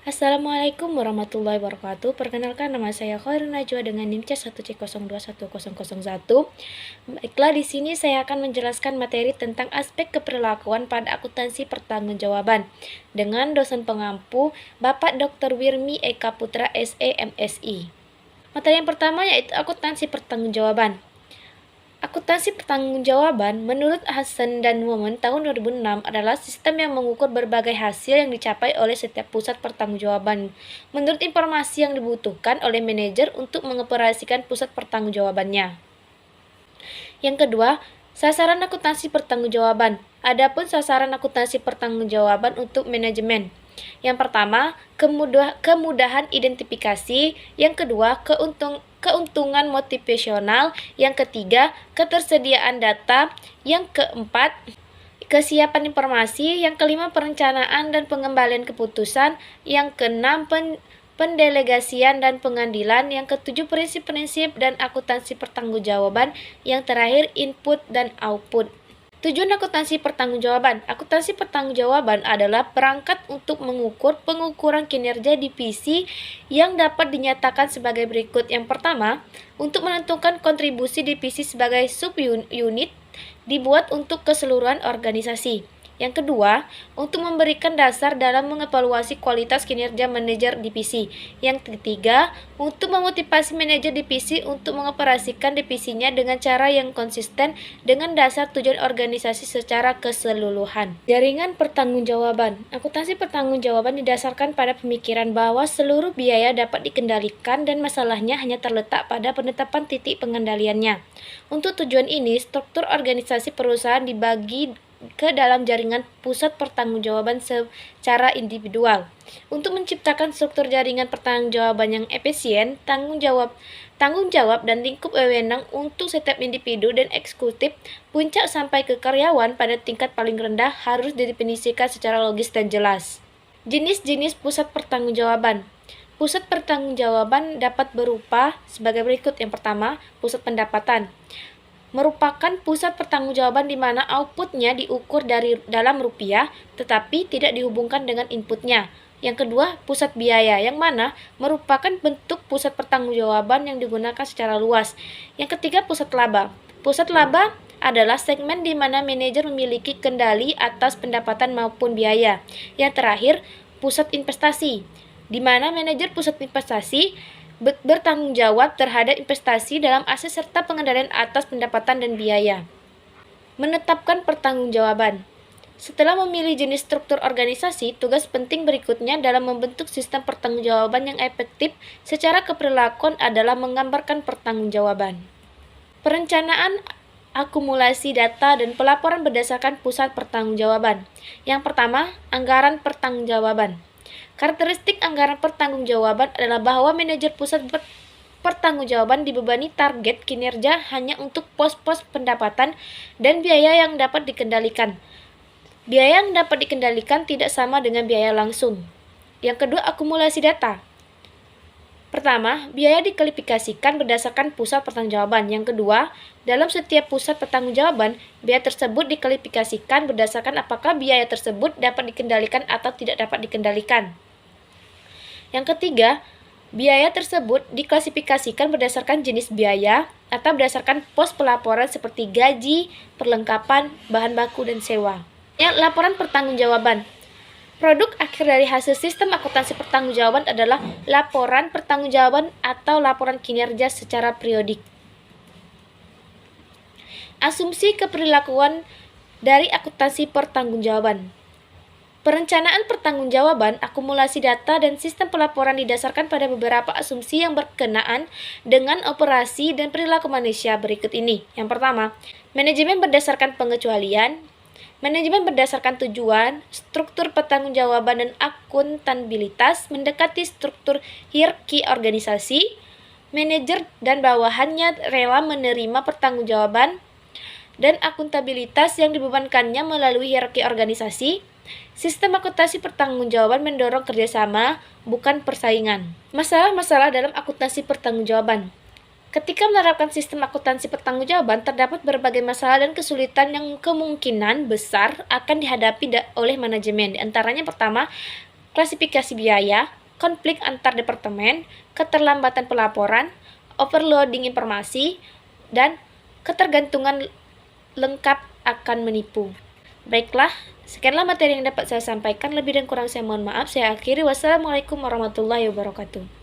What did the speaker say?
Assalamualaikum warahmatullahi wabarakatuh. Perkenalkan, nama saya Khairul Najwa dengan NIM C1C021001. Baiklah, di sini saya akan menjelaskan materi tentang aspek keperlakuan pada akuntansi pertanggungjawaban dengan dosen pengampu Bapak Dr. Wirmi Eka Putra SE MSI. Materi yang pertama yaitu akuntansi pertanggungjawaban. Akuntansi pertanggungjawaban menurut Hasan dan Momen tahun 2006 adalah sistem yang mengukur berbagai hasil yang dicapai oleh setiap pusat pertanggungjawaban menurut informasi yang dibutuhkan oleh manajer untuk mengoperasikan pusat pertanggungjawabannya. Yang kedua, sasaran akuntansi pertanggungjawaban. Adapun sasaran akuntansi pertanggungjawaban untuk manajemen. Yang pertama, kemudahan identifikasi. Yang kedua, keuntungan motivasional. Yang ketiga, ketersediaan data. Yang keempat, kesiapan informasi. Yang kelima, perencanaan dan pengembalian keputusan. Yang keenam, pendelegasian dan pengadilan. Yang ketujuh, prinsip-prinsip dan akuntansi pertanggungjawaban. Yang terakhir, input dan output. Tujuan akuntansi pertanggungjawaban. Akuntansi pertanggungjawaban adalah perangkat untuk mengukur pengukuran kinerja divisi yang dapat dinyatakan sebagai berikut. Yang pertama, untuk menentukan kontribusi divisi sebagai subunit dibuat untuk keseluruhan organisasi. Yang kedua, untuk memberikan dasar dalam mengevaluasi kualitas kinerja manajer divisi. Yang ketiga, untuk memotivasi manajer divisi untuk mengoperasikan divisinya dengan cara yang konsisten dengan dasar tujuan organisasi secara keseluruhan. Jaringan pertanggungjawaban. Akuntansi pertanggungjawaban didasarkan pada pemikiran bahwa seluruh biaya dapat dikendalikan dan masalahnya hanya terletak pada penetapan titik pengendaliannya. Untuk tujuan ini, struktur organisasi perusahaan dibagi ke dalam jaringan pusat pertanggungjawaban secara individual. Untuk menciptakan struktur jaringan pertanggungjawaban yang efisien, tanggung jawab dan lingkup wewenang untuk setiap individu dan eksekutif, puncak sampai ke karyawan pada tingkat paling rendah harus didefinisikan secara logis dan jelas. Jenis-jenis pusat pertanggungjawaban. Pusat pertanggungjawaban dapat berupa sebagai berikut. Yang pertama, pusat pendapatan. Merupakan pusat pertanggungjawaban di mana outputnya diukur dalam rupiah, tetapi tidak dihubungkan dengan inputnya. Yang kedua, pusat biaya, yang mana merupakan bentuk pusat pertanggungjawaban yang digunakan secara luas. Yang ketiga, pusat laba. Pusat laba adalah segmen di mana manajer memiliki kendali atas pendapatan maupun biaya. Yang terakhir, pusat investasi, di mana manajer pusat investasi bertanggung jawab terhadap investasi dalam aset serta pengendalian atas pendapatan dan biaya. Menetapkan pertanggungjawaban. Setelah memilih jenis struktur organisasi, tugas penting berikutnya dalam membentuk sistem pertanggungjawaban yang efektif secara keperlakuan adalah menggambarkan pertanggungjawaban. Perencanaan, akumulasi data dan pelaporan berdasarkan pusat pertanggungjawaban. Yang pertama, anggaran pertanggungjawaban. Karakteristik anggaran pertanggungjawaban adalah bahwa manajer pusat pertanggungjawaban dibebani target kinerja hanya untuk pos-pos pendapatan dan biaya yang dapat dikendalikan. Biaya yang dapat dikendalikan tidak sama dengan biaya langsung. Yang kedua, akumulasi data. Pertama, biaya diklasifikasikan berdasarkan pusat pertanggungjawaban. Yang kedua, dalam setiap pusat pertanggungjawaban, biaya tersebut diklasifikasikan berdasarkan apakah biaya tersebut dapat dikendalikan atau tidak dapat dikendalikan. Yang ketiga, biaya tersebut diklasifikasikan berdasarkan jenis biaya atau berdasarkan pos pelaporan seperti gaji, perlengkapan, bahan baku, dan sewa. Laporan pertanggungjawaban. Produk akhir dari hasil sistem akuntansi pertanggungjawaban adalah laporan pertanggungjawaban atau laporan kinerja secara periodik. Asumsi keperlakuan dari akuntansi pertanggungjawaban. Perencanaan pertanggungjawaban, akumulasi data, dan sistem pelaporan didasarkan pada beberapa asumsi yang berkenaan dengan operasi dan perilaku manusia berikut ini. Yang pertama, manajemen berdasarkan pengecualian. Manajemen berdasarkan tujuan, struktur pertanggungjawaban dan akuntabilitas mendekati struktur hierarki organisasi. Manajer dan bawahannya rela menerima pertanggungjawaban dan akuntabilitas yang dibebankannya melalui hierarki organisasi. Sistem akuntansi pertanggungjawaban mendorong kerjasama, bukan persaingan. Masalah-masalah dalam akuntansi pertanggungjawaban. Ketika menerapkan sistem akuntansi pertanggungjawaban, terdapat berbagai masalah dan kesulitan yang kemungkinan besar akan dihadapi oleh manajemen. Di antaranya pertama, klasifikasi biaya, konflik antar departemen, keterlambatan pelaporan, overloading informasi, dan ketergantungan lengkap akan menipu. Baiklah, sekianlah materi yang dapat saya sampaikan. Lebih dan kurang saya mohon maaf. Saya akhiri. Wassalamualaikum warahmatullahi wabarakatuh.